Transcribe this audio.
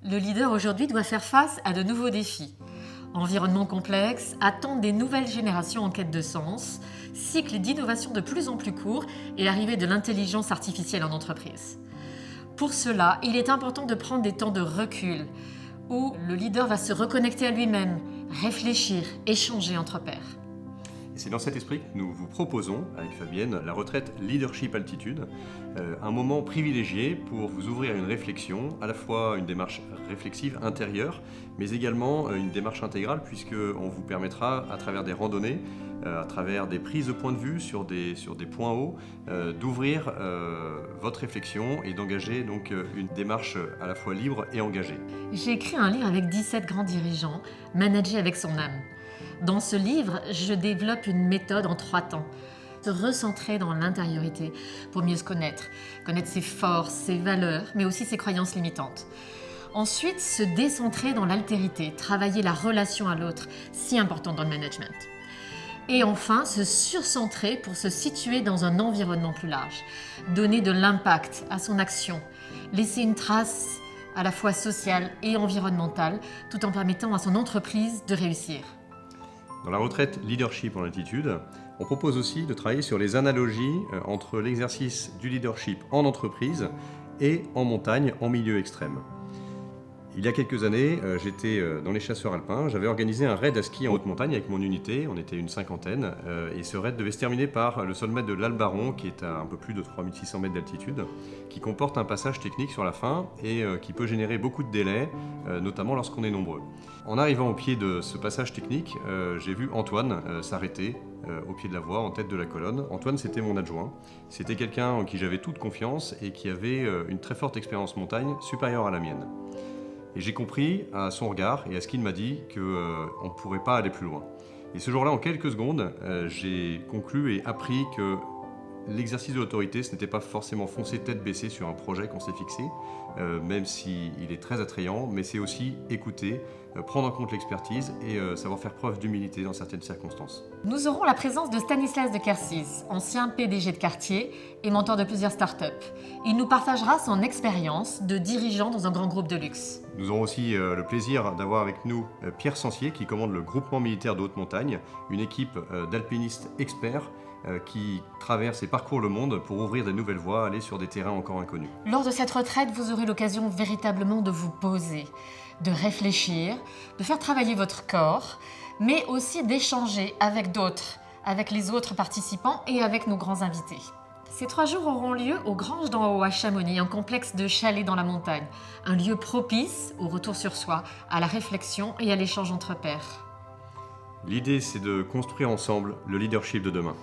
Le leader aujourd'hui doit faire face à de nouveaux défis. Environnement complexe, attente des nouvelles générations en quête de sens, cycle d'innovation de plus en plus court et arrivée de l'intelligence artificielle en entreprise. Pour cela, il est important de prendre des temps de recul, où le leader va se reconnecter à lui-même, réfléchir, échanger entre pairs. Et c'est dans cet esprit que nous vous proposons, avec Fabienne, la retraite Leadership Altitude, un moment privilégié pour vous ouvrir une réflexion, à la fois une démarche réflexive intérieure, mais également une démarche intégrale, puisqu'on vous permettra, à travers des randonnées, à travers des prises de point de vue sur des points hauts, d'ouvrir votre réflexion et d'engager donc une démarche à la fois libre et engagée. J'ai écrit un livre avec 17 grands dirigeants, managés avec son âme. Dans ce livre, je développe une méthode en 3 temps. Se recentrer dans l'intériorité pour mieux se connaître ses forces, ses valeurs, mais aussi ses croyances limitantes. Ensuite, se décentrer dans l'altérité, travailler la relation à l'autre, si importante dans le management. Et enfin, se surcentrer pour se situer dans un environnement plus large, donner de l'impact à son action, laisser une trace à la fois sociale et environnementale, tout en permettant à son entreprise de réussir. Dans la retraite Leadership en altitude, on propose aussi de travailler sur les analogies entre l'exercice du leadership en entreprise et en montagne, en milieu extrême. Il y a quelques années, j'étais dans les chasseurs alpins, j'avais organisé un raid à ski en haute montagne avec mon unité, on était une cinquantaine, et ce raid devait se terminer par le sommet de l'Albaron, qui est à un peu plus de 3600 mètres d'altitude, qui comporte un passage technique sur la fin et qui peut générer beaucoup de délais, notamment lorsqu'on est nombreux. En arrivant au pied de ce passage technique, j'ai vu Antoine s'arrêter au pied de la voie, en tête de la colonne. Antoine, c'était mon adjoint. C'était quelqu'un en qui j'avais toute confiance et qui avait une très forte expérience montagne, supérieure à la mienne. Et j'ai compris à son regard et à ce qu'il m'a dit qu'on ne pourrait pas aller plus loin. Et ce jour-là, en quelques secondes, j'ai conclu et appris que l'exercice de l'autorité, ce n'était pas forcément foncer tête baissée sur un projet qu'on s'est fixé, même s'il est très attrayant, mais c'est aussi écouter, prendre en compte l'expertise et savoir faire preuve d'humilité dans certaines circonstances. Nous aurons la présence de Stanislas de Kersis, ancien PDG de Cartier et mentor de plusieurs startups. Il nous partagera son expérience de dirigeant dans un grand groupe de luxe. Nous aurons aussi le plaisir d'avoir avec nous Pierre Sancier qui commande le groupement militaire de haute montagne, une équipe d'alpinistes experts qui traversent et parcourent le monde pour ouvrir de nouvelles voies, aller sur des terrains encore inconnus. Lors de cette retraite, vous aurez l'occasion véritablement de vous poser, de réfléchir, de faire travailler votre corps, mais aussi d'échanger avec d'autres, avec les autres participants et avec nos grands invités. Ces 3 jours auront lieu aux Granges d'en Haut à Chamonix, un complexe de chalets dans la montagne, un lieu propice au retour sur soi, à la réflexion et à l'échange entre pairs. L'idée, c'est de construire ensemble le leadership de demain.